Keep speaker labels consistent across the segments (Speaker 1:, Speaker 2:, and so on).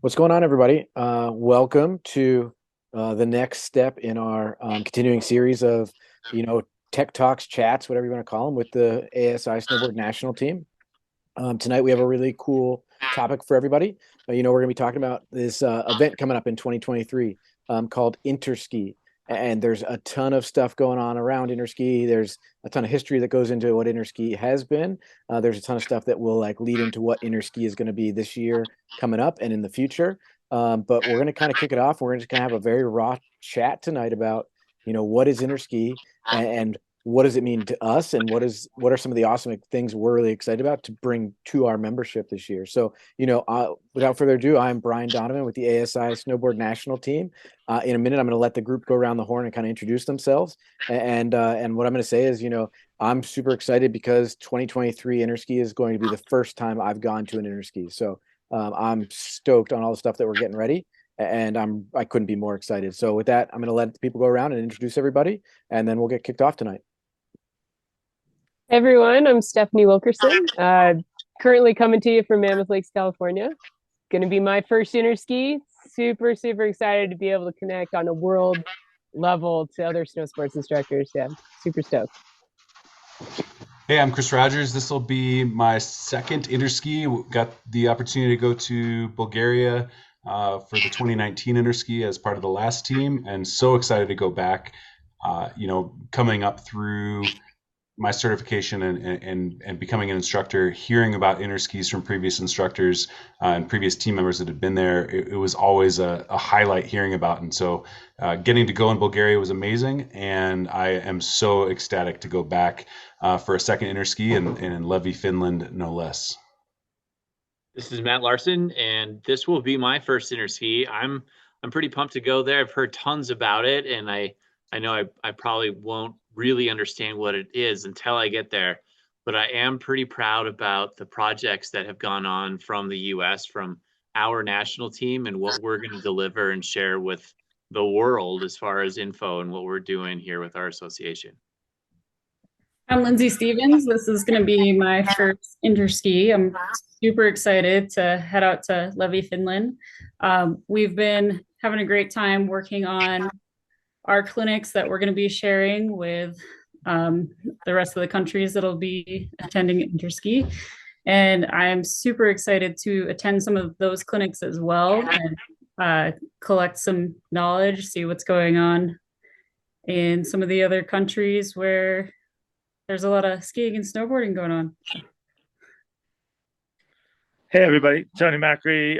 Speaker 1: What's going on, everybody? Welcome to the next step in our continuing series of, tech talks, chats, whatever you want to call them, with the ASI Snowboard National Team. Tonight we have a really cool topic for everybody. We're going to be talking about this event coming up in 2023 called Interski. And there's a ton of stuff going on around Interski. There's a ton of history that goes into what Interski has been. There's a ton of stuff that will lead into what Interski is going to be this year coming up and in the future. But we're going to kind of kick it off. We're just going to have a very raw chat tonight about, what is Interski and what does it mean to us, and what are some of the awesome things we're really excited about to bring to our membership this year. So, without further ado, I'm Brian Donovan with the ASI Snowboard National Team. In a minute, I'm going to let the group go around the horn and kind of introduce themselves. And what I'm going to say is, I'm super excited because 2023 Interski is going to be the first time I've gone to an Interski. So I'm stoked on all the stuff that we're getting ready, and I couldn't be more excited. So with that, I'm going to let the people go around and introduce everybody, and then we'll get kicked off tonight.
Speaker 2: Hey everyone, I'm Stephanie Wilkerson, currently coming to you from Mammoth Lakes, California. Going to be my first interski. Super, super excited to be able to connect on a world level to other snow sports instructors. Yeah, super stoked.
Speaker 3: Hey, I'm Chris Rogers. This will be my second interski. Got the opportunity to go to Bulgaria for the 2019 interski as part of the last team, and so excited to go back. Coming up through my certification and becoming an instructor, hearing about interskis from previous instructors and previous team members that had been there, it was always a highlight hearing about. And so getting to go in Bulgaria was amazing. And I am so ecstatic to go back for a second interski in Levi, Finland, no less.
Speaker 4: This is Matt Larson, and this will be my first interski. I'm pretty pumped to go there. I've heard tons about it, and I know I probably won't really understand what it is until I get there, but I am pretty proud about the projects that have gone on from the US, from our national team, and what we're going to deliver and share with the world as far as info and what we're doing here with our association.
Speaker 5: I'm Lyndsey Stevens. This is going to be my first interski. I'm super excited to head out to Levi, Finland. We've been having a great time working on our clinics that we're going to be sharing with the rest of the countries that'll be attending interski. And I'm super excited to attend some of those clinics as well and collect some knowledge, see what's going on in some of the other countries where there's a lot of skiing and snowboarding going on.
Speaker 6: Hey everybody, Tony Macri,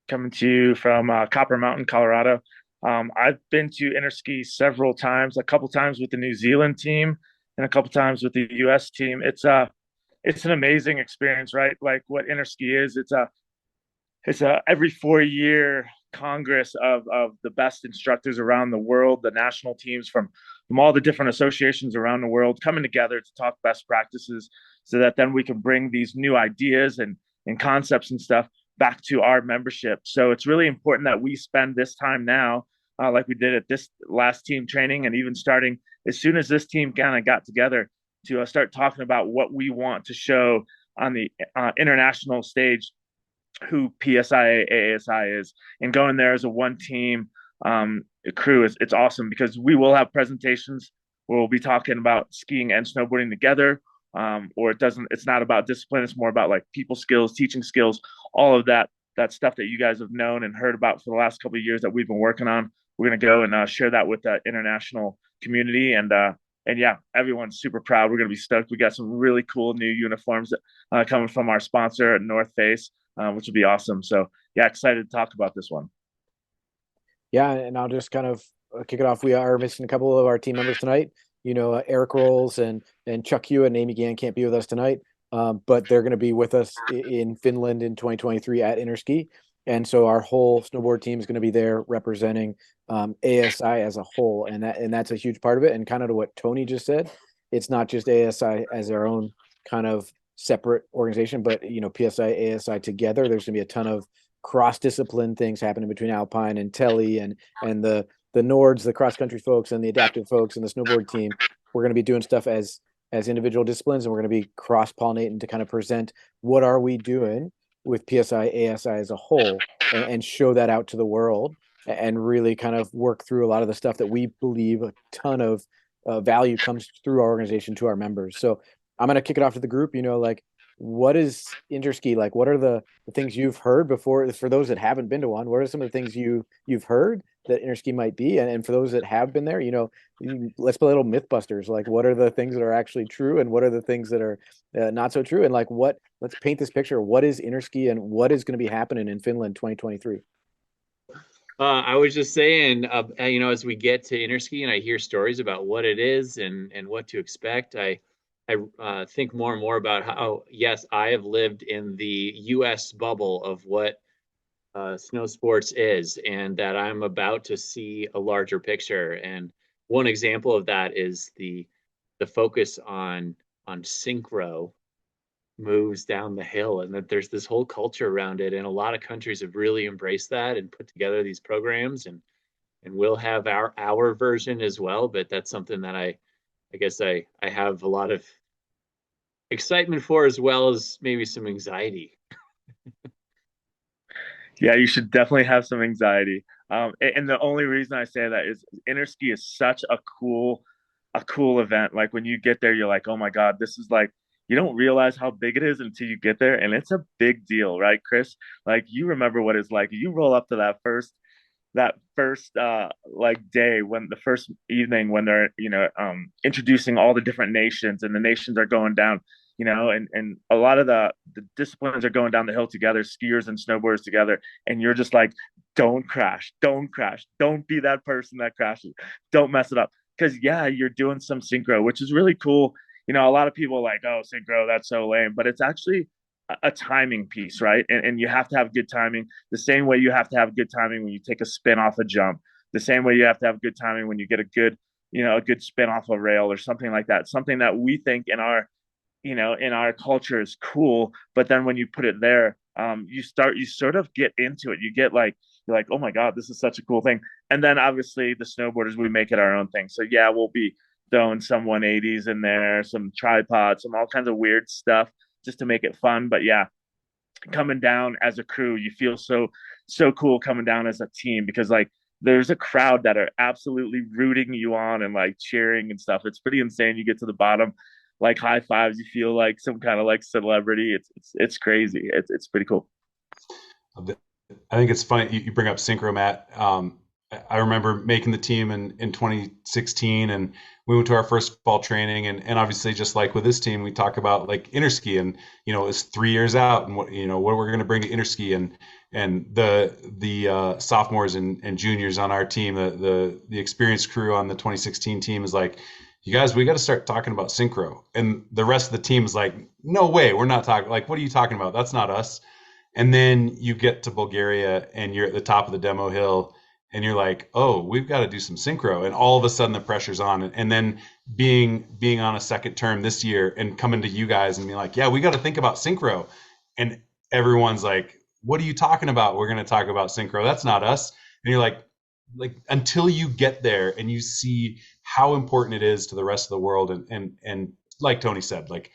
Speaker 6: coming to you from Copper Mountain, Colorado. I've been to interski several times, a couple times with the New Zealand team and a couple times with the US team. It's an amazing experience, right? Like what interski is, it's a every 4-year congress of the best instructors around the world, the national teams from all the different associations around the world coming together to talk best practices so that then we can bring these new ideas and concepts and stuff back to our membership. So it's really important that we spend this time now, like we did at this last team training, and even starting as soon as this team kind of got together to start talking about what we want to show on the international stage, who PSIA-AASI is, and going there as a one team crew it's awesome, because we will have presentations where we'll be talking about skiing and snowboarding together. Or it's not about discipline. It's more about like people skills, teaching skills, all of that stuff that you guys have known and heard about for the last couple of years that we've been working on. We're going to go and share that with the international community. And yeah, everyone's super proud. We're going to be stoked. We got some really cool new uniforms coming from our sponsor at North Face, which will be awesome. So yeah, excited to talk about this one.
Speaker 1: Yeah, and I'll just kind of kick it off. We are missing a couple of our team members tonight. Eric Rolls and Chuck Hewitt and Amy Gann can't be with us tonight, but they're going to be with us in Finland in 2023 at Interski. And so our whole snowboard team is going to be there representing ASI as a whole. And that's a huge part of it. And kind of to what Tony just said, it's not just ASI as their own kind of separate organization, but, PSI, ASI together. There's going to be a ton of cross-discipline things happening between Alpine and Telly and the Nords, the cross-country folks, and the adaptive folks, and the snowboard team. We're going to be doing stuff as individual disciplines, and we're going to be cross-pollinating to kind of present what are we doing with PSI-AASI as a whole, and show that out to the world, and really kind of work through a lot of the stuff that we believe a ton of value comes through our organization to our members. So I'm going to kick it off to the group. Like, what is Interski like? What are the things you've heard before? For those that haven't been to one, what are some of the things you've heard that Interski might be? And for those that have been there, let's play a little Mythbusters. Like, what are the things that are actually true, and what are the things that are not so true? And like, let's paint this picture. What is Interski, and what is going to be happening in Finland 2023?
Speaker 4: I was just saying, as we get to Interski and I hear stories about what it is and what to expect, I think more and more about how, yes, I have lived in the U.S. bubble of what snow sports is, and that I'm about to see a larger picture. And one example of that is the focus on synchro moves down the hill, and that there's this whole culture around it, and a lot of countries have really embraced that and put together these programs, and we'll have our version as well. But that's something that I guess I have a lot of excitement for, as well as maybe some anxiety.
Speaker 6: Yeah, you should definitely have some anxiety. And the only reason I say that is Interski is such a cool event. Like when you get there, you're like, oh my God, this is like, you don't realize how big it is until you get there. And it's a big deal, right, Chris? Like, you remember what it's like. You roll up to that first like day, when the first evening, when they're introducing all the different nations, and the nations are going down, and a lot of the disciplines are going down the hill together, skiers and snowboarders together, and you're just like, don't crash, don't be that person that crashes, don't mess it up. Because yeah, you're doing some synchro, which is really cool. A lot of people are like, oh, synchro, that's so lame, but it's actually a timing piece, right? And you have to have good timing, the same way you have to have good timing when you take a spin off a jump, the same way you have to have good timing when you get a good spin off a rail or something like that. Something that we think in our culture is cool, but then when you put it there, you sort of get into it. You're like, oh my God, this is such a cool thing. And then obviously the snowboarders, we make it our own thing. So yeah, we'll be throwing some 180s in there, some tripods, some all kinds of weird stuff, just to make it fun. But yeah, coming down as a crew, you feel so cool coming down as a team, because like there's a crowd that are absolutely rooting you on and like cheering and stuff. It's pretty insane. You get to the bottom, like high fives, you feel like some kind of like celebrity. It's crazy. It's pretty cool.
Speaker 3: I think it's funny you bring up synchro, Matt. I remember making the team in 2016, and we went to our first fall training, and obviously, just like with this team, we talk about like Interski, and it's 3 years out, and what we're going to bring to Interski, and the sophomores and juniors on our team, the experienced crew on the 2016 team is like, you guys, we got to start talking about synchro, and the rest of the team is like, no way, we're not talking. Like, what are you talking about? That's not us. And then you get to Bulgaria, and you're at the top of the demo hill, and you're like, oh, we've got to do some synchro. And all of a sudden the pressure's on. And then being on a second term this year and coming to you guys and being like, yeah, we got to think about synchro. And everyone's like, what are you talking about? We're going to talk about synchro. That's not us. And you're like until you get there and you see how important it is to the rest of the world. And like Tony said, like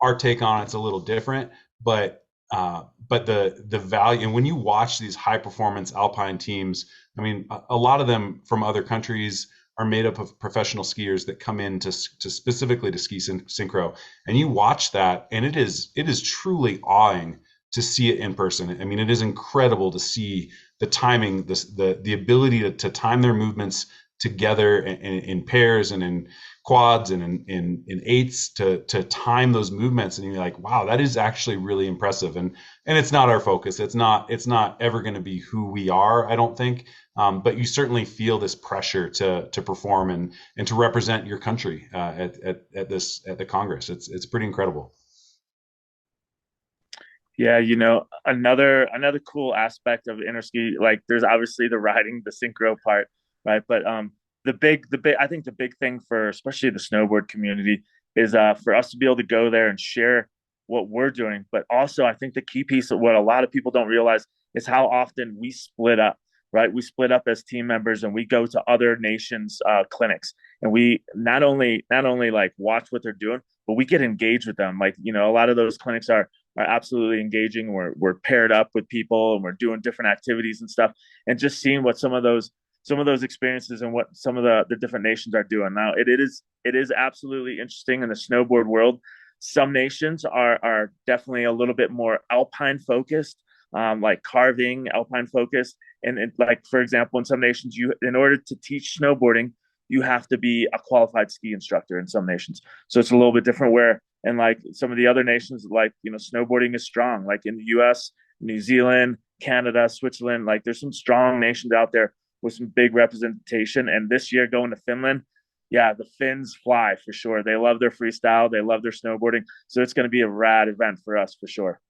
Speaker 3: our take on it's a little different, but the value, and when you watch these high performance alpine teams, I mean, a lot of them from other countries are made up of professional skiers that come in to specifically to ski synchro, and you watch that, and it is truly awing to see it in person. I mean, it is incredible to see the timing, the ability to time their movements together in pairs and in quads and in eights to time those movements, and you're like, wow, that is actually really impressive. And it's not our focus. It's not ever going to be who we are, I don't think. But you certainly feel this pressure to perform and to represent your country at the Congress. It's pretty incredible.
Speaker 6: Yeah, another cool aspect of Interski, like there's obviously the riding, the synchro part, right? But the big I think the big thing for especially the snowboard community is for us to be able to go there and share what we're doing. But also I think the key piece of what a lot of people don't realize is how often we split up, right? We split up as team members and we go to other nations' clinics, and we not only like watch what they're doing, but we get engaged with them. Like, a lot of those clinics are are absolutely engaging. We're paired up with people and we're doing different activities and stuff, and just seeing what some of those experiences and what some of the different nations are doing. Now it is absolutely interesting in the snowboard world. Some nations are definitely a little bit more alpine focused, like carving, alpine focused. And like, for example, in some nations, in order to teach snowboarding, you have to be a qualified ski instructor in some nations. So it's a little bit different where, and like some of the other nations, like, snowboarding is strong, like in the US, New Zealand, Canada, Switzerland, like there's some strong nations out there with some big representation. And this year going to Finland, yeah, the Finns fly for sure. They love their freestyle. They love their snowboarding. So it's going to be a rad event for us for sure.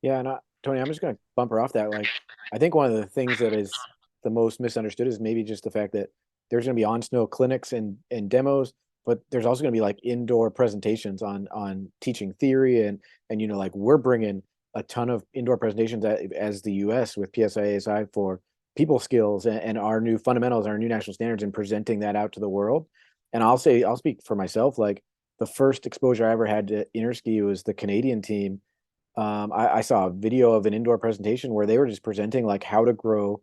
Speaker 1: Yeah, and Tony, I'm just going to bumper off that. Like, I think one of the things that is the most misunderstood is maybe just the fact that there's going to be on snow clinics and demos, but there's also going to be like indoor presentations on teaching theory and like we're bringing a ton of indoor presentations as the U.S. with PSIA-AASI for people skills and our new fundamentals, our new national standards, and presenting that out to the world. And I'll speak for myself. Like the first exposure I ever had to interski was the Canadian team. I saw a video of an indoor presentation where they were just presenting like how to grow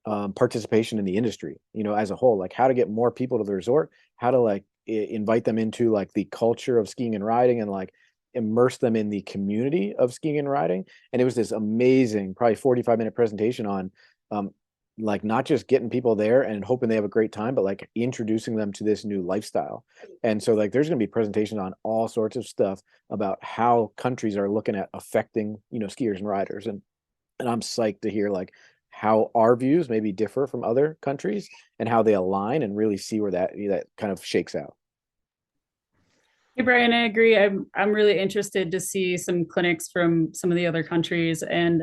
Speaker 1: participation in the industry, as a whole, like how to get more people to the resort, how to like invite them into like the culture of skiing and riding and like immerse them in the community of skiing and riding. And it was this amazing, probably 45-minute presentation on like not just getting people there and hoping they have a great time, but like introducing them to this new lifestyle. And so like there's going to be presentations on all sorts of stuff about how countries are looking at affecting, skiers and riders. And I'm psyched to hear like how our views maybe differ from other countries and how they align and really see where that kind of shakes out.
Speaker 5: Hey Brian, I agree. I'm really interested to see some clinics from some of the other countries. And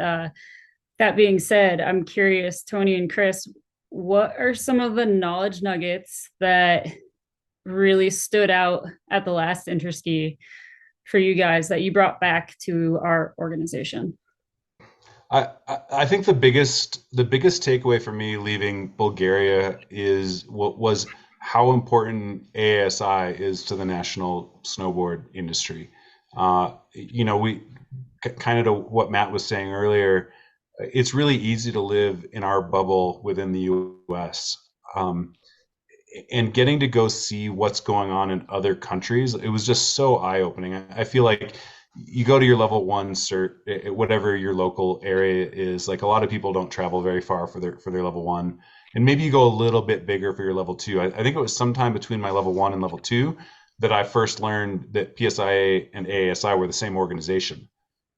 Speaker 5: that being said, I'm curious, Tony and Chris, what are some of the knowledge nuggets that really stood out at the last Interski for you guys that you brought back to our organization?
Speaker 3: I think the biggest takeaway for me leaving Bulgaria was how important AASI is to the national snowboard industry. We kind of to what Matt was saying earlier, it's really easy to live in our bubble within the US. And getting to go see what's going on in other countries, it was just so eye-opening. I feel like you go to your level 1 cert, whatever your local area is, like a lot of people don't travel very far for their level 1. And maybe you go a little bit bigger for your level 2. I think it was sometime between my level 1 and level 2 that I first learned that PSIA and AASI were the same organization.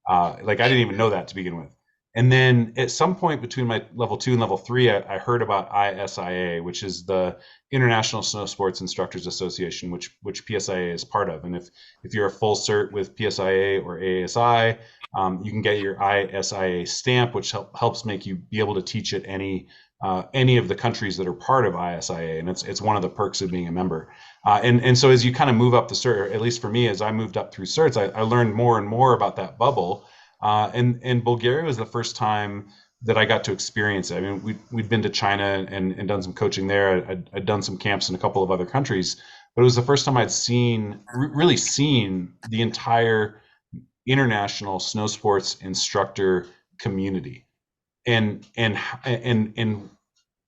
Speaker 3: Like I didn't even know that to begin with. And then at some point between my level 2 and level 3, I heard about ISIA, which is the International Snow Sports Instructors Association, which PSIA is part of. And if you're a full cert with PSIA or AASI, you can get your ISIA stamp, which helps make you be able to teach at any of the countries that are part of ISIA, and it's one of the perks of being a member. And so as you kind of move up the cert, at least for me, as I moved up through certs, I learned more and more about that bubble. And Bulgaria was the first time that I got to experience it. I mean, we'd been to China and done some coaching there. I'd done some camps in a couple of other countries, but it was the first time I'd really seen the entire international snow sports instructor community. And in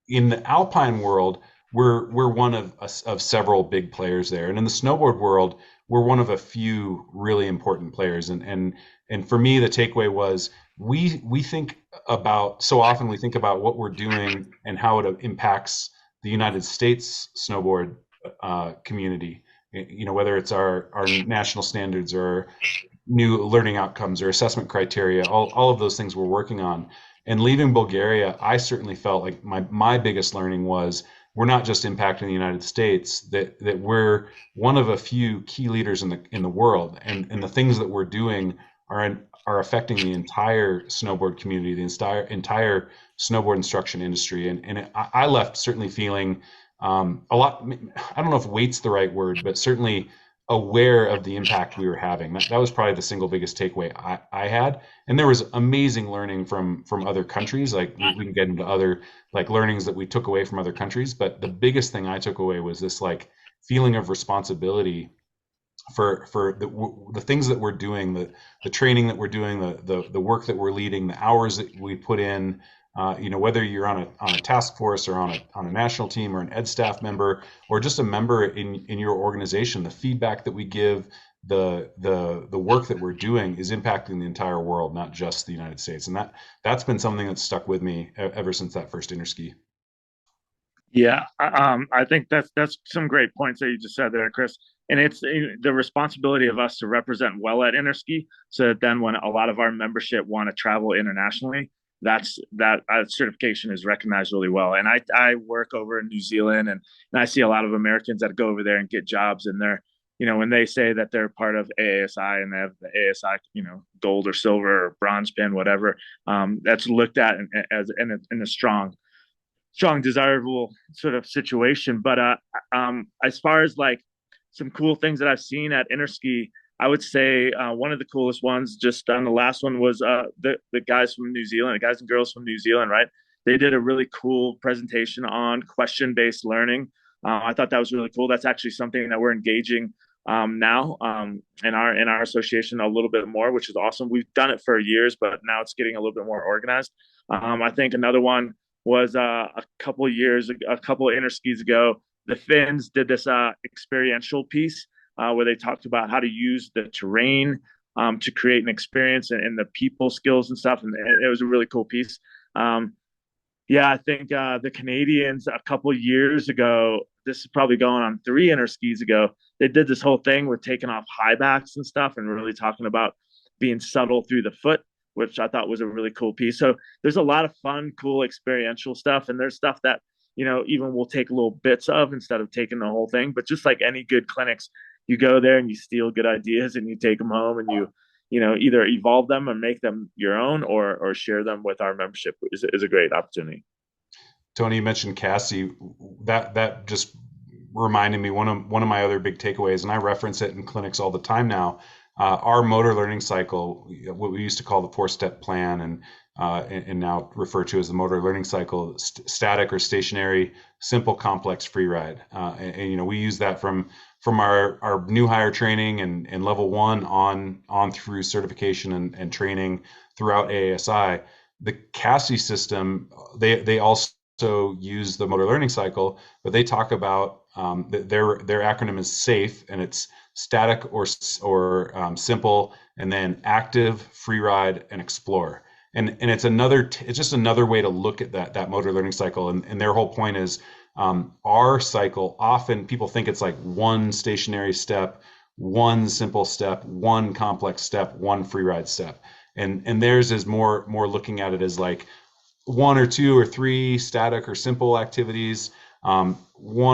Speaker 3: the alpine world, we're one of several big players there, and in the snowboard world, we're one of a few really important players. And for me, the takeaway was we think about what we're doing and how it impacts the United States snowboard community. Whether it's our national standards or new learning outcomes or assessment criteria, all of those things we're working on. And leaving Bulgaria, I certainly felt like my biggest learning was we're not just impacting the United States, that we're one of a few key leaders in the world, and the things that we're doing are affecting the entire snowboard community, the entire snowboard instruction industry. And I left certainly feeling a lot, I don't know if weight's the right word, but certainly aware of the impact we were having. That was probably the single biggest takeaway I had. And there was amazing learning from other countries. Like we can get into other like learnings that we took away from other countries. But the biggest thing I took away was this like feeling of responsibility for the things that we're doing, the training that we're doing, the work that we're leading, the hours that we put in. Whether you're on a task force or on a national team or an ed staff member or just a member in your organization, the feedback that we give, the work that we're doing is impacting the entire world, not just the United States. And that's been something that's stuck with me ever since that first interski.
Speaker 6: Yeah, I think that's some great points that you just said there, Chris. And it's the responsibility of us to represent well at Interski, so that then when a lot of our membership want to travel internationally, that certification is recognized really well. And I work over in New Zealand, and I see a lot of Americans that go over there and get jobs, and they're, when they say that they're part of AASI and they have the AASI, gold or silver or bronze pin, whatever, that's looked at as in a strong, desirable sort of situation. But as far as like some cool things that I've seen at Interski, I would say one of the coolest ones just on the last one was the guys from New Zealand, the guys and girls from New Zealand, right? They did a really cool presentation on question-based learning. I thought that was really cool. That's actually something that we're engaging now in our association a little bit more, which is awesome. We've done it for years, but now it's getting a little bit more organized. I think another one was a couple interskis ago, the Finns did this experiential piece where they talked about how to use the terrain to create an experience and the people skills and stuff. And it was a really cool piece. I think the Canadians a couple years ago, this is probably going on 3 interskis ago, they did this whole thing with taking off high backs and stuff and really talking about being subtle through the foot, which I thought was a really cool piece. So there's a lot of fun, cool experiential stuff. And there's stuff that, even we'll take little bits of instead of taking the whole thing. But just like any good clinics, you go there and you steal good ideas and you take them home and you either evolve them or make them your own or share them with our membership is a great opportunity.
Speaker 3: Tony, you mentioned Cassie. That just reminded me one of my other big takeaways, and I reference it in clinics all the time now. Our motor learning cycle, what we used to call the 4-step plan, and now refer to as the motor learning cycle, static or stationary, simple, complex, free ride. And we use that from our new hire training and level 1 on through certification and training throughout AASI. The CASI system, they also use the motor learning cycle, but they talk about their acronym is SAFE, and it's static or simple, and then active, free ride, and explore. And it's just another way to look at that motor learning cycle. And their whole point is our cycle, often people think it's like one stationary step, one simple step, one complex step, one free ride step. And theirs is more looking at it as like 1 or 2 or 3 static or simple activities, 1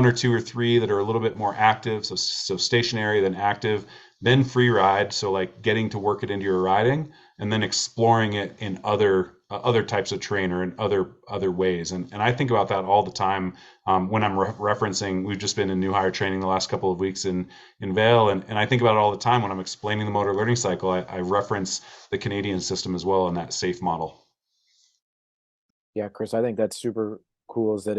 Speaker 3: or 2 or 3 that are a little bit more active, so stationary, then active, then free ride, so like getting to work it into your riding, and then exploring it in other types of terrain or in other ways. And I think about that all the time when I'm referencing. We've just been in new hire training the last couple of weeks in Vail, and I think about it all the time when I'm explaining the motor learning cycle. I reference the Canadian system as well in that SAFE model.
Speaker 1: Yeah, Chris, I think that's super cool, is that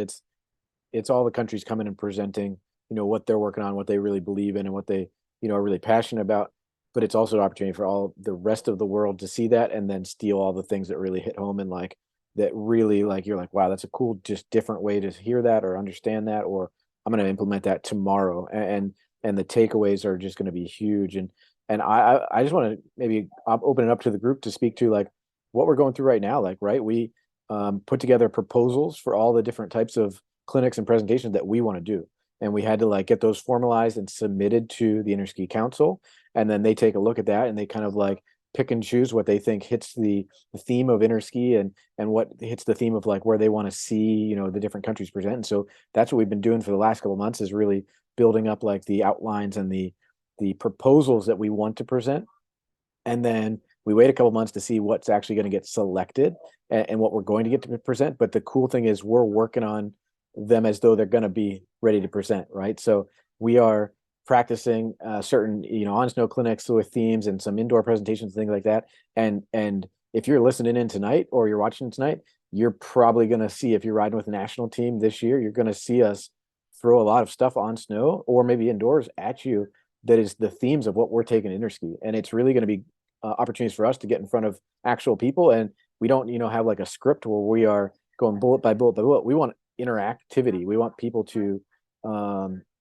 Speaker 1: it's all the countries coming and presenting, what they're working on, what they really believe in, and what they, are really passionate about. But it's also an opportunity for all the rest of the world to see that and then steal all the things that really hit home and like that really like you're like, wow, that's a cool, just different way to hear that or understand that, or I'm going to implement that tomorrow. And the takeaways are just going to be huge. And I just want to maybe open it up to the group to speak to like what we're going through right now. Like, right, we put together proposals for all the different types of clinics and presentations that we want to do. And we had to like get those formalized and submitted to the Interski Council. And then they take a look at that and they kind of like pick and choose what they think hits the theme of Interski and what hits the theme of like where they want to see, the different countries present. And so that's what we've been doing for the last couple of months, is really building up like the outlines and the proposals that we want to present. And then we wait a couple months to see what's actually going to get selected and what we're going to get to present. But the cool thing is we're working on them as though they're going to be ready to present, right? So we are practicing certain, on snow clinics with themes and some indoor presentations, things like that. And if you're listening in tonight or you're watching tonight, you're probably going to see, if you're riding with the national team this year, you're going to see us throw a lot of stuff on snow or maybe indoors at you that is the themes of what we're taking interski, and it's really going to be opportunities for us to get in front of actual people, and we don't have like a script where we are going bullet by bullet by bullet. We want interactivity. We want people to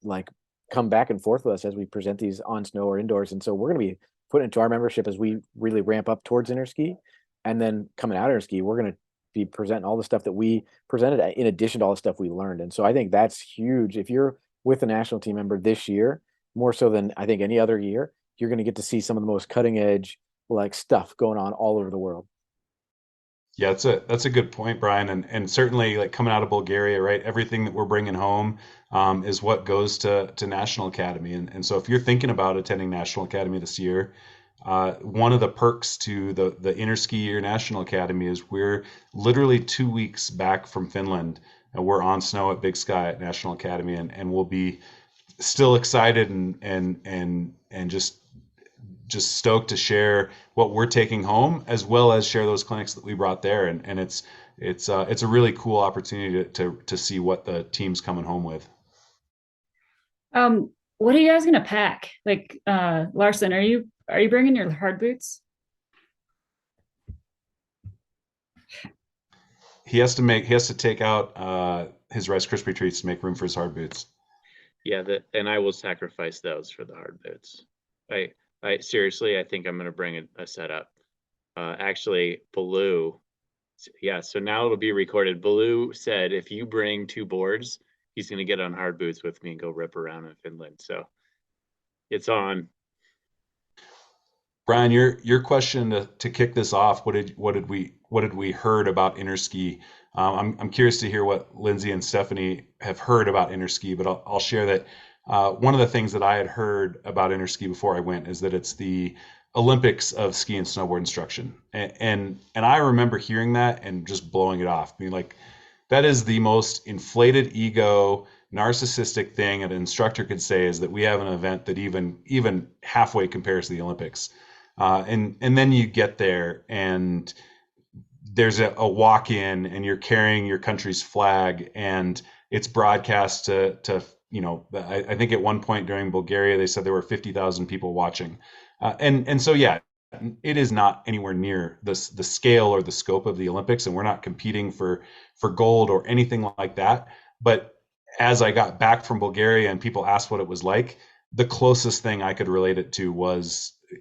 Speaker 1: like come back and forth with us as we present these on snow or indoors, and so we're going to be putting into our membership as we really ramp up towards interski, and then coming out of interski, we're going to be presenting all the stuff that we presented in addition to all the stuff we learned. And so I think that's huge. If you're with a national team member this year, more so than I think any other year, you're going to get to see some of the most cutting edge like stuff going on all over the world.
Speaker 3: Yeah, that's a good point, Brian, and certainly like coming out of Bulgaria, right? Everything that we're bringing home is what goes to National Academy, and so if you're thinking about attending National Academy this year, one of the perks to the Interski Year National Academy is we're literally 2 weeks back from Finland, and we're on snow at Big Sky at National Academy, and we'll be still excited and just stoked to share what we're taking home, as well as share those clinics that we brought there, and it's a really cool opportunity to see what the team's coming home with.
Speaker 5: What are you guys gonna pack? Like, Larson, are you bringing your hard boots?
Speaker 3: He has to take out his Rice Krispie treats to make room for his hard boots.
Speaker 4: Yeah, and I will sacrifice those for the hard boots. I seriously, I think I'm going to bring a setup. Actually, Baloo. Yeah, so now it'll be recorded. Baloo said if you bring 2 boards, he's going to get on hard boots with me and go rip around in Finland. So it's on.
Speaker 3: Brian, your question to kick this off. What did we heard about interski? I'm curious to hear what Lyndsey and Stephanie have heard about interski, but I'll share that one of the things that I had heard about interski before I went is that it's the Olympics of ski and snowboard instruction, and I remember hearing that and just blowing it off. I mean, like, that is the most inflated ego, narcissistic thing an instructor could say, is that we have an event that even halfway compares to the Olympics. And then you get there and there's a walk-in and you're carrying your country's flag and it's broadcast to I think at one point during Bulgaria, they said there were 50,000 people watching. And so, yeah, it is not anywhere near the scale or the scope of the Olympics, and we're not competing for gold or anything like that. But as I got back from Bulgaria and people asked what it was like, the closest thing I could relate it to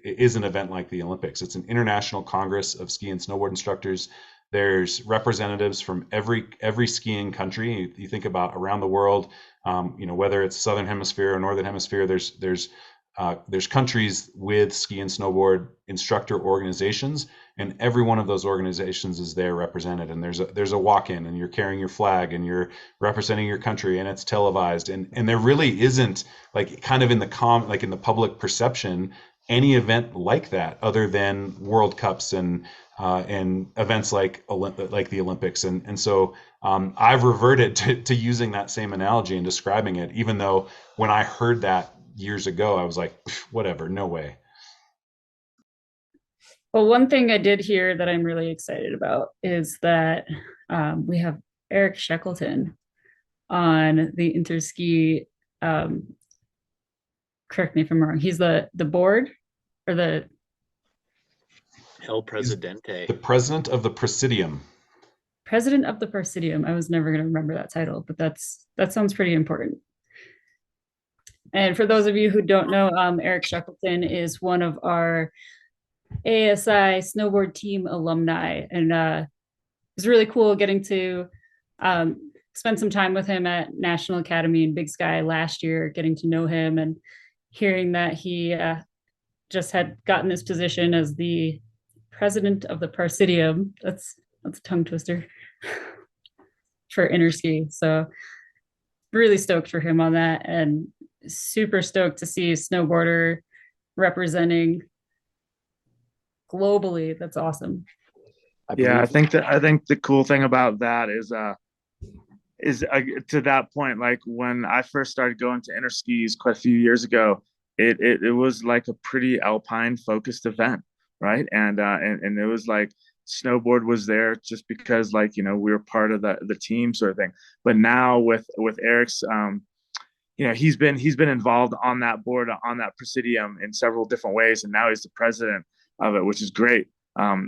Speaker 3: is an event like the Olympics. It's an international congress of ski and snowboard instructors. There's representatives from every skiing country. You think about around the world, whether it's Southern Hemisphere or Northern Hemisphere, there's countries with ski and snowboard instructor organizations, and every one of those organizations is there represented. And there's a walk-in, and you're carrying your flag, and you're representing your country, and it's televised. And there really isn't, like, kind of in the public perception, any event like that other than World Cups and events like the Olympics. And so I've reverted to using that same analogy and describing it, even though when I heard that years ago, I was like, whatever, no way.
Speaker 5: Well, one thing I did hear that I'm really excited about is that we have Eric Shackleton on the Interski. Correct me if I'm wrong. He's the board or the
Speaker 4: El Presidente.
Speaker 3: The president of the Presidium.
Speaker 5: President of the Presidium. I was never going to remember that title, but that sounds pretty important. And for those of you who don't know, Eric Shackleton is one of our AASI Snowboard Team alumni, and it was really cool getting to spend some time with him at National Academy in Big Sky last year, getting to know him and hearing that he just had gotten this position as the president of the Presidium. That's a tongue twister for interski. So really stoked for him on that, and super stoked to see a snowboarder representing globally. That's awesome.
Speaker 6: I think the cool thing about that is to that point, like when I first started going to interskis quite a few years ago, it was like a pretty alpine focused event, right? And it was like snowboard was there just because, like, we were part of the team sort of thing. But now with Eric's he's been involved on that board, on that presidium in several different ways, and now he's the president of it, which is great.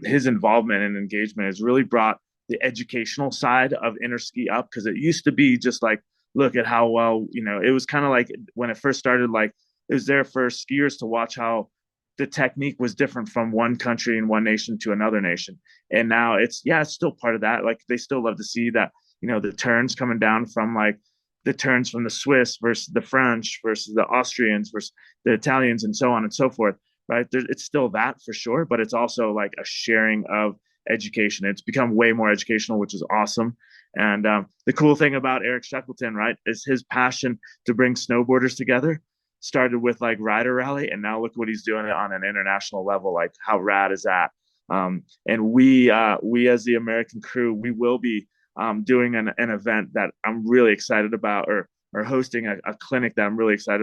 Speaker 6: His involvement and engagement has really brought the educational side of interski up, because it used to be just like, look at how well, it was kind of like when it first started, like it was there for skiers to watch how the technique was different from one country and one nation to another nation. And now it's still part of that. Like they still love to see that, the turns coming down from like the turns from the Swiss versus the French versus the Austrians versus the Italians and so on and so forth. Right. It's still that for sure, but it's also like a sharing of education. It's become way more educational, which is awesome. And the cool thing about Eric Shackleton, right, is his passion to bring snowboarders together started with like Rider Rally, and now look what he's doing on an international level. Like, how rad is that? And we as the American crew, we will be doing an event that I'm really excited about, or hosting a clinic that I'm really excited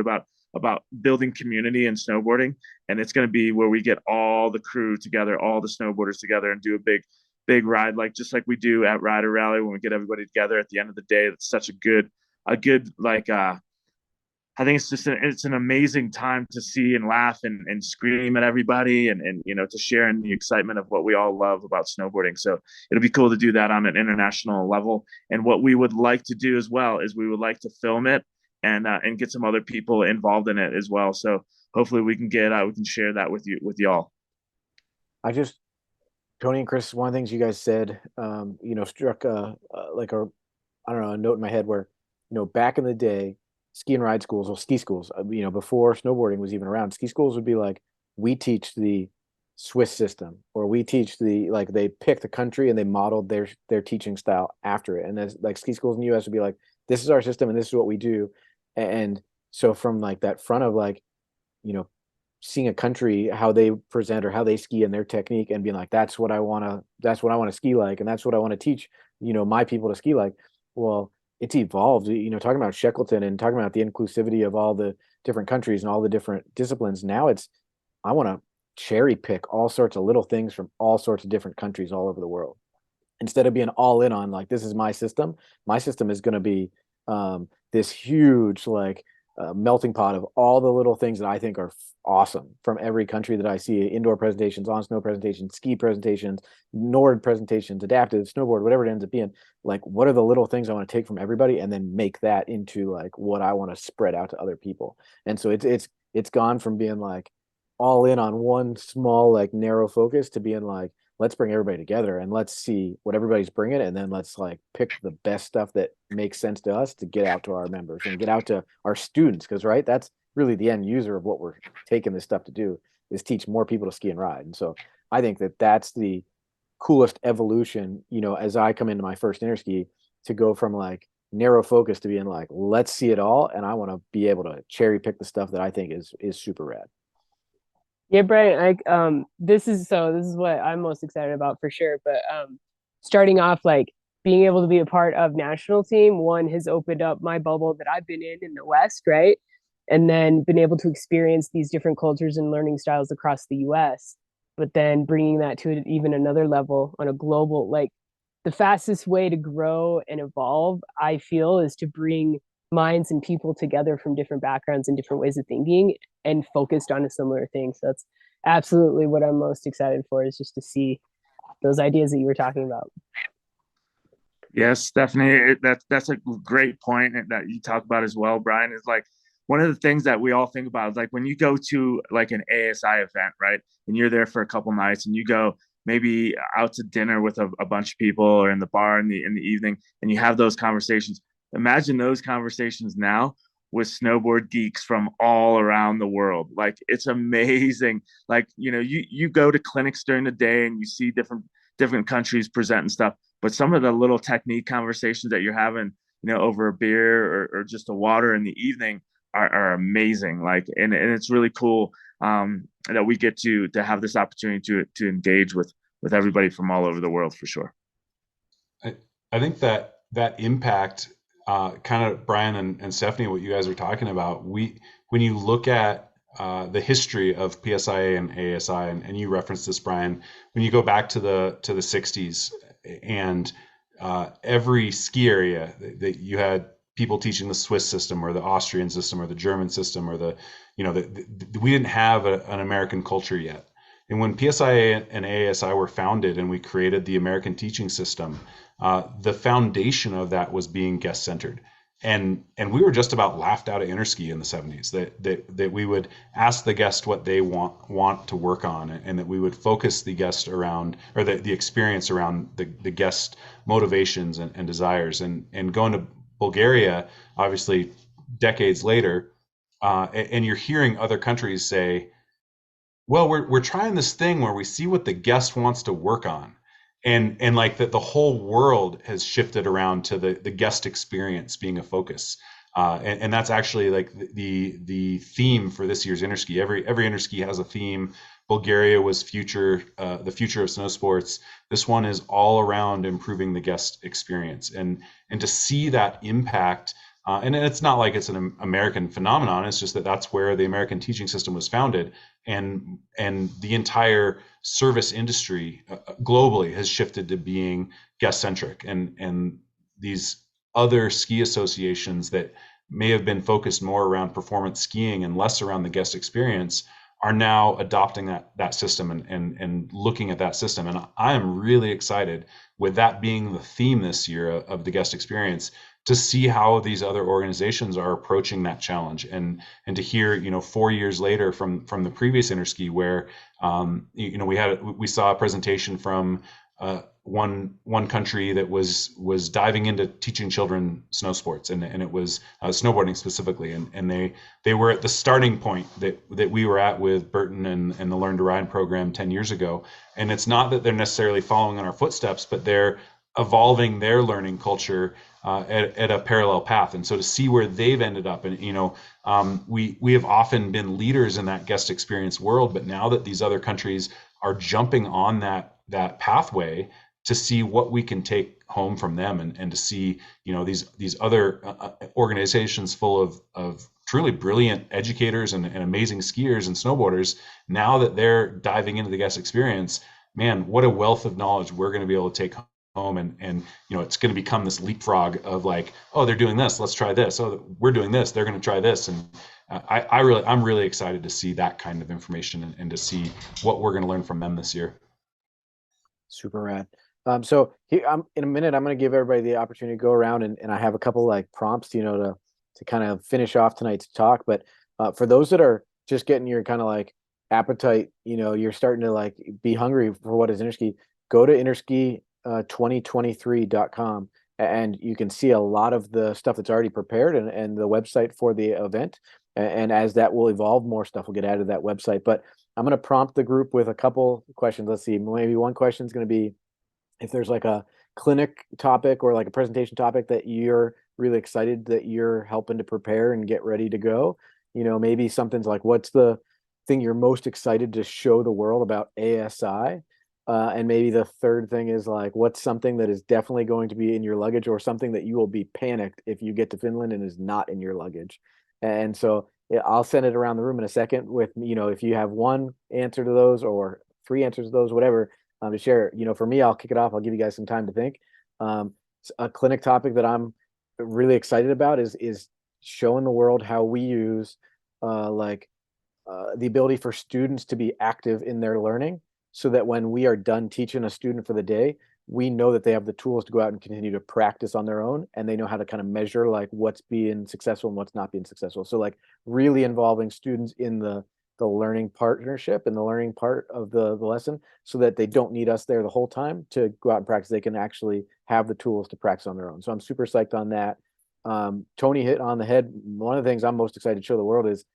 Speaker 6: about building community in snowboarding. And it's going to be where we get all the crew together, all the snowboarders together, and do a big ride, like just like we do at Rider Rally when we get everybody together at the end of the day. It's such a good like I think it's an amazing time to see and laugh and scream at everybody, and to share in the excitement of what we all love about snowboarding. So it'll be cool to do that on an international level. And what we would like to do as well is we would like to film it and get some other people involved in it as well. So hopefully we can share that with y'all.
Speaker 1: Tony and Chris, one of the things you guys said, struck like a note in my head where, back in the day, ski and ride schools or ski schools, before snowboarding was even around, ski schools would be like, we teach the Swiss system, or we teach they picked the country and they modeled their teaching style after it. And there's like ski schools in the US would be like, this is our system and this is what we do. And so from like that front of like, seeing a country, how they present or how they ski and their technique, and being like, that's what I want to ski like, and that's what I want to teach, my people to ski like. Well, it's evolved, talking about Shackleton and talking about the inclusivity of all the different countries and all the different disciplines. Now I want to cherry pick all sorts of little things from all sorts of different countries all over the world. Instead of being all in on like, this is my system is going to be this huge like melting pot of all the little things that I think are awesome from every country that I see: indoor presentations, on snow presentations, ski presentations, Nord presentations, adaptive snowboard, whatever it ends up being. Like, what are the little things I want to take from everybody and then make that into like what I want to spread out to other people? And so it's gone from being like all in on one small like narrow focus to being like, let's bring everybody together and let's see what everybody's bringing, and then let's like pick the best stuff that makes sense to us to get out to our members and get out to our students. Because right, that's really the end user of what we're taking this stuff to do, is teach more people to ski and ride. And so I think that that's the coolest evolution, as I come into my first interski, to go from like narrow focus to being like, let's see it all, and I want to be able to cherry pick the stuff that I think is super rad.
Speaker 2: Yeah, Brian, this is what I'm most excited about for sure. But starting off, like being able to be a part of national team, one, has opened up my bubble that I've been in the West, right? And then been able to experience these different cultures and learning styles across the US, but then bringing that to even another level on a global, like the fastest way to grow and evolve, I feel, is to bring minds and people together from different backgrounds and different ways of thinking and focused on a similar thing. So that's absolutely what I'm most excited for, is just to see those ideas that you were talking about.
Speaker 6: Yes, Stephanie, that's a great point that you talk about as well, Brian. Is like one of the things that we all think about is like when you go to like an ASI event, right? And you're there for a couple nights and you go maybe out to dinner with a bunch of people or in the bar in the evening, and you have those conversations. Imagine those conversations now with snowboard geeks from all around the world. Like, it's amazing. Like, you go to clinics during the day and you see different countries present and stuff, but some of the little technique conversations that you're having, over a beer or just a water in the evening are amazing. Like, and it's really cool that we get to have this opportunity to engage with everybody from all over the world, for sure.
Speaker 3: I think that impact, kind of Brian and Stephanie, what you guys are talking about, when you look at the history of PSIA and ASI, and you referenced this, Brian, when you go back to the 60s, and every ski area that you had people teaching the Swiss system or the Austrian system or the German system or we didn't have an American culture yet. And when PSIA and AASI were founded and we created the American teaching system, the foundation of that was being guest-centered. And we were just about laughed out of Interski in the 70s, that we would ask the guest what they want to work on, and that we would focus the guest around, or the experience around the guest motivations and desires. And going to Bulgaria, obviously decades later, and you're hearing other countries say, well, we're trying this thing where we see what the guest wants to work on. And like that the whole world has shifted around to the guest experience being a focus. And that's actually like the theme for this year's Interski. Every Interski has a theme. Bulgaria was the future of snow sports. This one is all around improving the guest experience, and to see that impact. And it's not like it's an American phenomenon. It's just that that's where the American teaching system was founded, and the entire service industry globally has shifted to being guest-centric. And these other ski associations that may have been focused more around performance skiing and less around the guest experience are now adopting that system and looking at that system. And I am really excited, with that being the theme this year of the guest experience, to see how these other organizations are approaching that challenge, and to hear 4 years later from the previous Interski, where we saw a presentation from one country that was diving into teaching children snow sports, and it was snowboarding specifically, and they were at the starting point that we were at with Burton and the Learn to Ride program 10 years ago. And it's not that they're necessarily following in our footsteps, but they're evolving their learning culture at a parallel path. And so to see where they've ended up, and we have often been leaders in that guest experience world, but now that these other countries are jumping on that pathway, to see what we can take home from them, and to see these other organizations full of truly brilliant educators and amazing skiers and snowboarders, now that they're diving into the guest experience, man, what a wealth of knowledge we're going to be able to take home. And it's going to become this leapfrog of like, oh, they're doing this, let's try this. Oh, we're doing this, they're going to try this. And I'm really excited to see that kind of information, and to see what we're going to learn from them this year.
Speaker 1: Super rad. So here, in a minute, I'm going to give everybody the opportunity to go around, and I have a couple like prompts, to kind of finish off tonight's talk. But for those that are just getting your kind of like appetite, you're starting to like be hungry for what is Interski, go to interski2023.com, and you can see a lot of the stuff that's already prepared, and the website for the event. And as that will evolve, more stuff will get added to that website. But I'm going to prompt the group with a couple questions. Let's see, maybe one question is going to be, if there's like a clinic topic or like a presentation topic that you're really excited that you're helping to prepare and get ready to go, maybe something's like, what's the thing you're most excited to show the world about ASI? And maybe the third thing is like, what's something that is definitely going to be in your luggage, or something that you will be panicked if you get to Finland and is not in your luggage. And so I'll send it around the room in a second with, if you have one answer to those or three answers to those, whatever, to share. For me, I'll kick it off. I'll give you guys some time to think. A clinic topic that I'm really excited about is showing the world how we use the ability for students to be active in their learning, so that when we are done teaching a student for the day, we know that they have the tools to go out and continue to practice on their own, and they know how to kind of measure like what's being successful and what's not being successful. So like really involving students in the learning partnership and the learning part of the lesson, so that they don't need us there the whole time to go out and practice. They can actually have the tools to practice on their own. So I'm super psyched on that. Tony hit on the head. One of the things I'm most excited to show the world is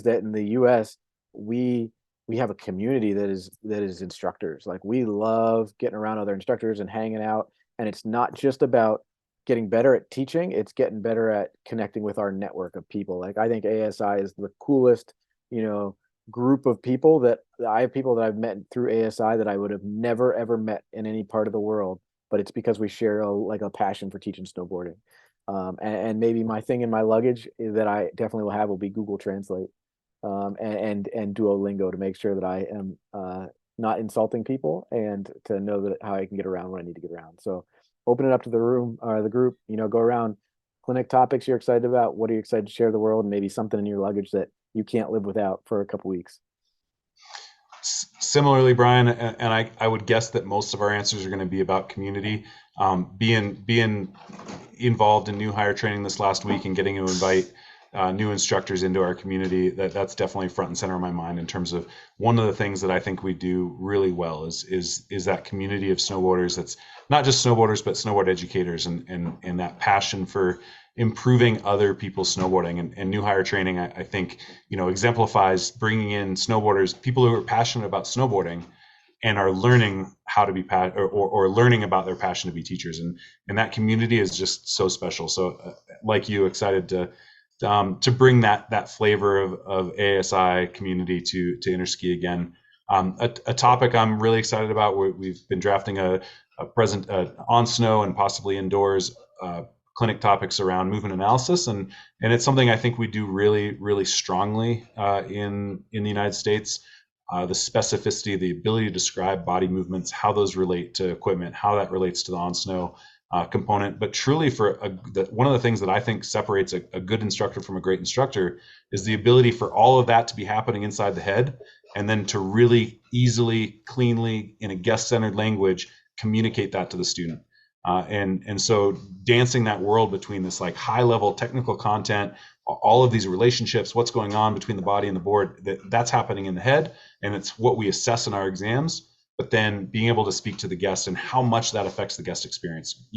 Speaker 1: that in the US, we have a community that is instructors. Like, we love getting around other instructors and hanging out. And it's not just about getting better at teaching, it's getting better at connecting with our network of people. Like, I think ASI is the coolest, group of people that I have people that I've met through ASI that I would have never, ever met in any part of the world. But it's because we share a passion for teaching snowboarding. And maybe my thing in my luggage that I definitely will have will be Google Translate. And Duolingo, to make sure that I am not insulting people, and to know that how I can get around when I need to get around. So open it up to the room or the group, go around, clinic topics you're excited about? What are you excited to share with the world? And maybe something in your luggage that you can't live without for a couple weeks.
Speaker 3: Similarly, Brian, and I would guess that most of our answers are going to be about community. Being involved in new hire training this last week and getting to invite new instructors into our community, that's definitely front and center of my mind in terms of one of the things that I think we do really well is that community of snowboarders. That's not just snowboarders, but snowboard educators, and that passion for improving other people's snowboarding. And new hire training, I think, exemplifies bringing in snowboarders, people who are passionate about snowboarding and are learning how to be or learning about their passion to be teachers. And that community is just so special. So like you, excited to bring that flavor of AASI community to Interski again. A topic I'm really excited about. We've been drafting a present on snow and possibly indoors clinic topics around movement analysis, and it's something I think we do really, really strongly in the United States. The specificity, the ability to describe body movements, how those relate to equipment, how that relates to the on snow component. But truly, one of the things that I think separates a good instructor from a great instructor is the ability for all of that to be happening inside the head, and then to really easily, cleanly, in a guest-centered language, communicate that to the student. And so dancing that world between this like high level technical content, all of these relationships, what's going on between the body and the board, that's happening in the head, and it's what we assess in our exams. But then being able to speak to the guest and how much that affects the guest experience,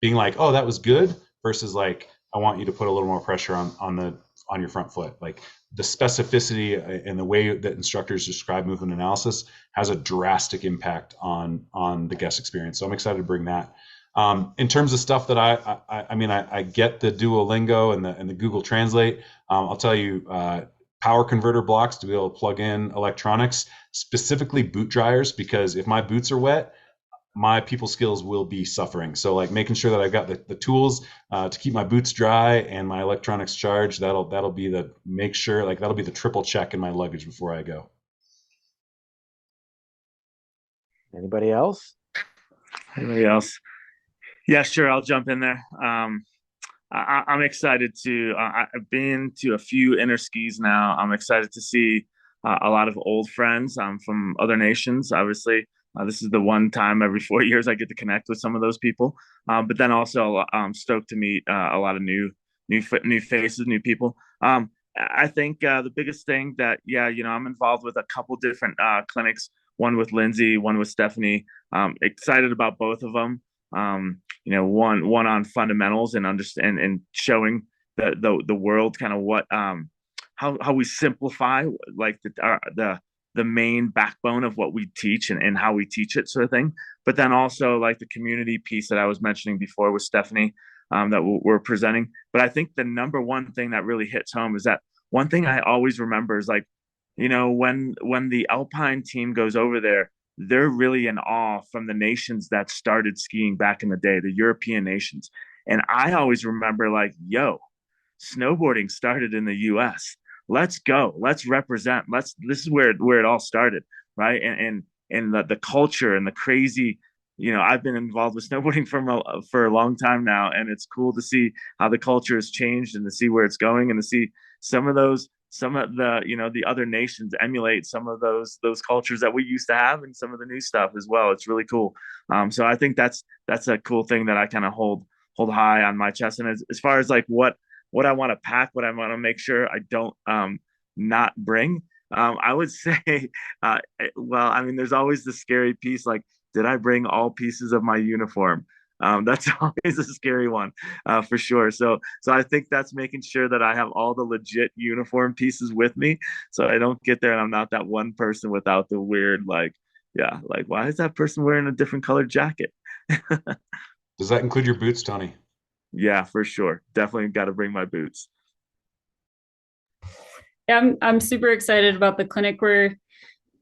Speaker 3: being like, oh, that was good, versus like, I want you to put a little more pressure on your front foot. Like the specificity and the way that instructors describe movement analysis has a drastic impact on the guest experience. So I'm excited to bring that. In terms of stuff that I get the Duolingo and the Google Translate. I'll tell you, power converter blocks to be able to plug in electronics, specifically boot dryers, because if my boots are wet, my people skills will be suffering. So like making sure that I've got the tools to keep my boots dry and my electronics charged, that'll be that'll be the triple check in my luggage before I go.
Speaker 1: Anybody else?
Speaker 6: Anybody else? Yeah, sure. I'll jump in there. I'm excited to. I've been to a few Interskis now. I'm excited to see a lot of old friends from other nations. Obviously, this is the one time every 4 years I get to connect with some of those people. But then also, I'm stoked to meet a lot of new faces, new people. I think the biggest thing that I'm involved with a couple different clinics. One with Lyndsey, one with Stephanie. Excited about both of them. One on fundamentals and understand and showing the world kind of what how we simplify like the main backbone of what we teach and how we teach it, sort of thing. But then also like the community piece that I was mentioning before with Stephanie that we're presenting. But I think the number one thing that really hits home is that one thing I always remember is like, when the Alpine team goes over there, they're really in awe from the nations that started skiing back in the day, the European nations. And I always remember like, snowboarding started in the US. Let's go. Let's represent. This is where it all started, right? And the culture and the crazy, I've been involved with snowboarding for a long time now, and it's cool to see how the culture has changed and to see where it's going and to see some of the the other nations emulate some of those cultures that we used to have and some of the new stuff as well. It's really cool. So I think that's a cool thing that I kind of hold high on my chest. And as far as like what I want to pack, what I want to make sure I don't not bring, I would say, there's always the scary piece. Like, did I bring all pieces of my uniform? That's always a scary one, for sure. So I think that's making sure that I have all the legit uniform pieces with me, so I don't get there and I'm not that one person without the weird, like, why is that person wearing a different colored jacket?
Speaker 3: Does that include your boots, Tony?
Speaker 6: Yeah, for sure. Definitely got to bring my boots.
Speaker 5: Yeah, I'm super excited about the clinic we're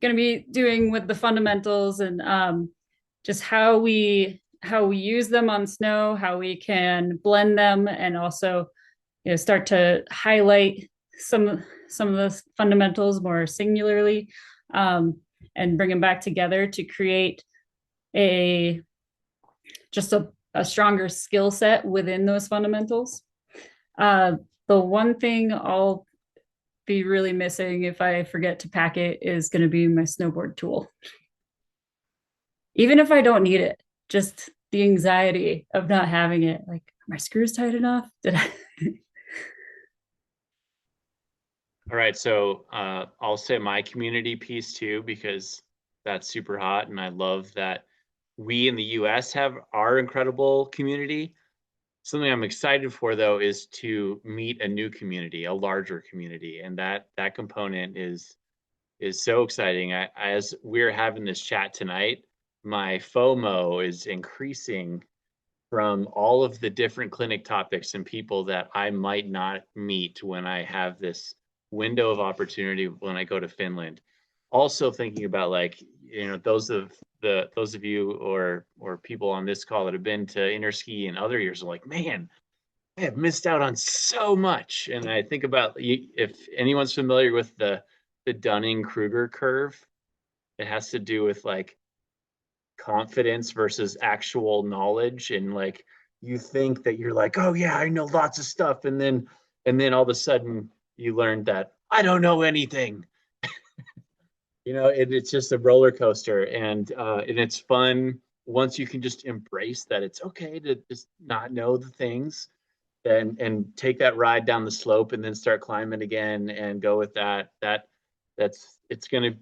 Speaker 5: going to be doing with the fundamentals and just how we use them on snow, how we can blend them, and also start to highlight some of the fundamentals more singularly, and bring them back together to create a stronger skill set within those fundamentals. The one thing I'll be really missing if I forget to pack it is going to be my snowboard tool. Even if I don't need it, just the anxiety of not having it. Like, are my screws tight enough? Did I?
Speaker 4: All right, so I'll say my community piece too, because that's super hot, and I love that we in the US have our incredible community. Something I'm excited for though is to meet a new community, a larger community, and that component is so exciting. As we're having this chat tonight, my FOMO is increasing from all of the different clinic topics and people that I might not meet when I have this window of opportunity when I go to Finland. Also thinking about, like, you know, those of you or people on this call that have been to Interski in other years are like, man, I have missed out on so much. And I think about, if anyone's familiar with the Dunning-Kruger curve, it has to do with like confidence versus actual knowledge. And like, you think that you're like, oh yeah, I know lots of stuff, and then all of a sudden you learn that I don't know anything. You know, it's just a roller coaster, and it's fun once you can just embrace that it's okay to just not know the things, and take that ride down the slope and then start climbing again and go with that. It's gonna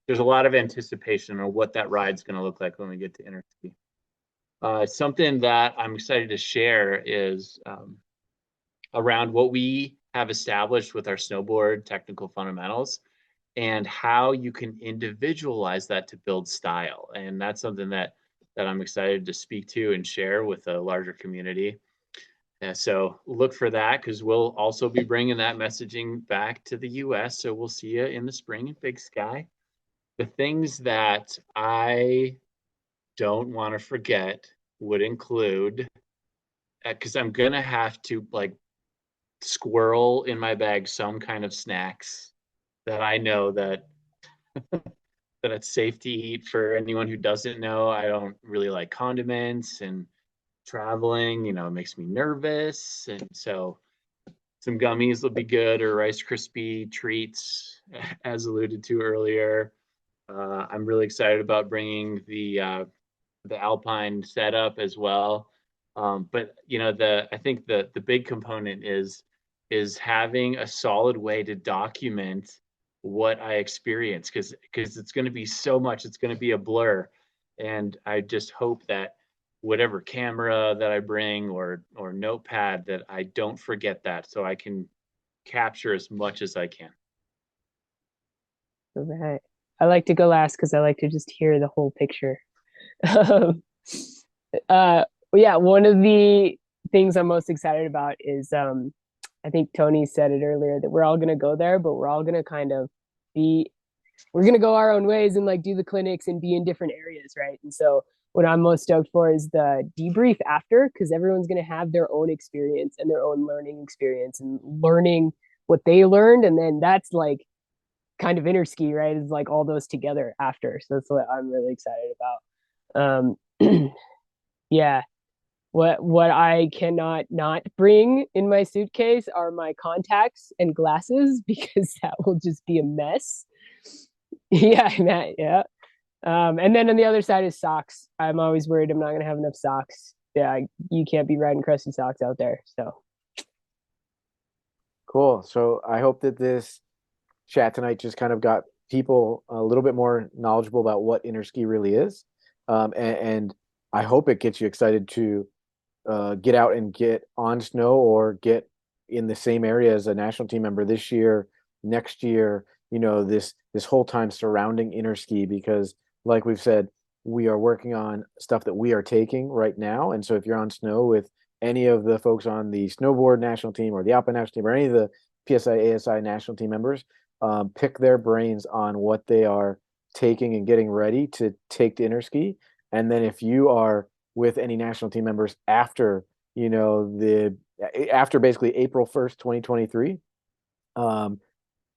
Speaker 4: there's a lot of anticipation on what that ride's gonna look like when we get to Interski. Something that I'm excited to share is around what we have established with our snowboard technical fundamentals, and how you can individualize that to build style. And that's something that I'm excited to speak to and share with a larger community. And so look for that, because we'll also be bringing that messaging back to the US. So we'll see you in the spring in Big Sky. The things that I don't want to forget would include, because I'm going to have to like squirrel in my bag some kind of snacks that I know that that it's safe to eat. For anyone who doesn't know, I don't really like condiments, and traveling, you know, it makes me nervous. And so some gummies will be good, or Rice Krispie treats, as alluded to earlier. I'm really excited about bringing the Alpine setup as well. But you know, I think the big component is having a solid way to document what I experience, because it's going to be so much, it's going to be a blur. And I just hope that whatever camera that I bring or notepad, that I don't forget that, so I can capture as much as I can.
Speaker 2: All right. I like to go last because I like to just hear the whole picture. uh, yeah, one of the things I'm most excited about is I think Tony said it earlier, that we're all gonna go there, but we're all gonna kind of we're gonna go our own ways and like do the clinics and be in different areas, right? And so what I'm most stoked for is the debrief after, because everyone's gonna have their own experience and their own learning experience and learning what they learned, and then that's like kind of Interski, right? It's like all those together after. So that's what I'm really excited about. Yeah. What I cannot not bring in my suitcase are my contacts and glasses, because that will just be a mess. Yeah, Matt, yeah. And then on the other side is socks. I'm always worried I'm not gonna have enough socks. Yeah, you can't be riding crusty socks out there. So
Speaker 1: Cool. So I hope that this chat tonight just kind of got people a little bit more knowledgeable about what Interski really is. And I hope it gets you excited to get out and get on snow, or get in the same area as a national team member this year, next year, you know, this whole time surrounding Interski, because like we've said, we are working on stuff that we are taking right now. And so if you're on snow with any of the folks on the snowboard national team or the alpine national team or any of the PSIA-AASI national team members, pick their brains on what they are taking and getting ready to take to Interski. And then if you are with any national team members after, you know, after basically April 1st, 2023,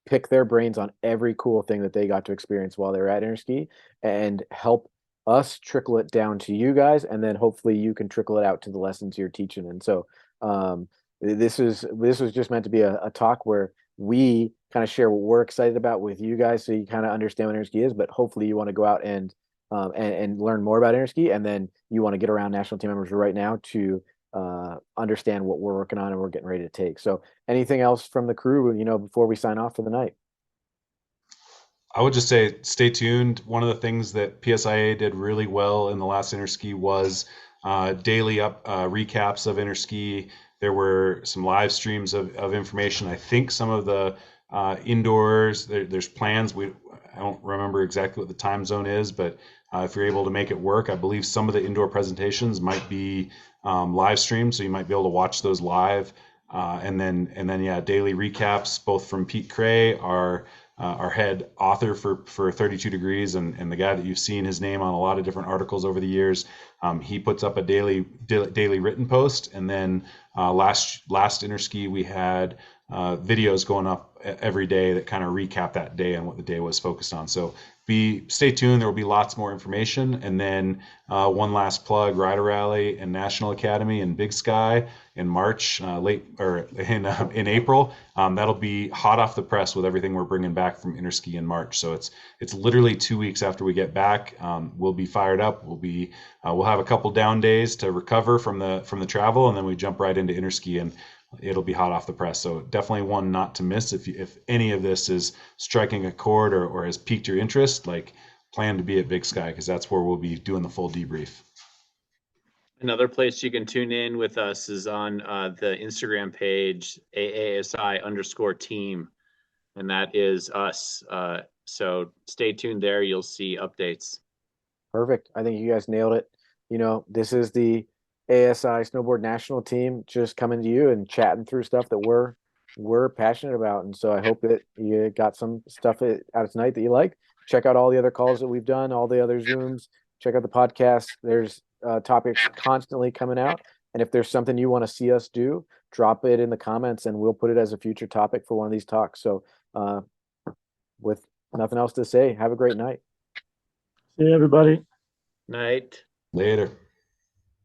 Speaker 1: pick their brains on every cool thing that they got to experience while they were at Interski, and help us trickle it down to you guys, and then hopefully you can trickle it out to the lessons you're teaching. And so this was just meant to be a talk where we kind of share what we're excited about with you guys, so you kind of understand what interski is. But hopefully, you want to go out and learn more about interski, and then you want to get around national team members right now to understand what we're working on and we're getting ready to take. So, anything else from the crew, before we sign off for the night?
Speaker 3: I would just say stay tuned. One of the things that PSIA did really well in the last interski was daily recaps of interski. There were some live streams of information. I think some of the indoors, there's plans. I don't remember exactly what the time zone is, but if you're able to make it work, I believe some of the indoor presentations might be live streamed, so you might be able to watch those live. And then daily recaps, both from Pete Cray, our head author for 32 Degrees, and the guy that you've seen his name on a lot of different articles over the years. He puts up a daily written post, and then last interski we had videos going up every day that kind of recap that day and what the day was focused on. So stay tuned. There will be lots more information. And then one last plug: Rider Rally and National Academy in Big Sky in March, in April. That'll be hot off the press with everything we're bringing back from interski in March. So it's literally 2 weeks after we get back. We'll be fired up. We'll have a couple down days to recover from the travel, and then we jump right into interski, and it'll be hot off the press. So definitely one not to miss. If any of this is striking a chord or has piqued your interest, plan to be at Big Sky, because that's where we'll be doing the full debrief.
Speaker 4: Another place you can tune in with us is on the Instagram page, AASI_team, and that is us. So stay tuned there. You'll see updates.
Speaker 1: Perfect. I think you guys nailed it. This is the ASI Snowboard National Team just coming to you and chatting through stuff that we're passionate about. And so I hope that you got some stuff out tonight that you like. Check out all the other calls that we've done, all the other Zooms. Check out the podcast. There's topics constantly coming out. And if there's something you want to see us do, drop it in the comments and we'll put it as a future topic for one of these talks. So with nothing else to say, have a great night.
Speaker 6: See you, everybody.
Speaker 4: Night.
Speaker 3: Later.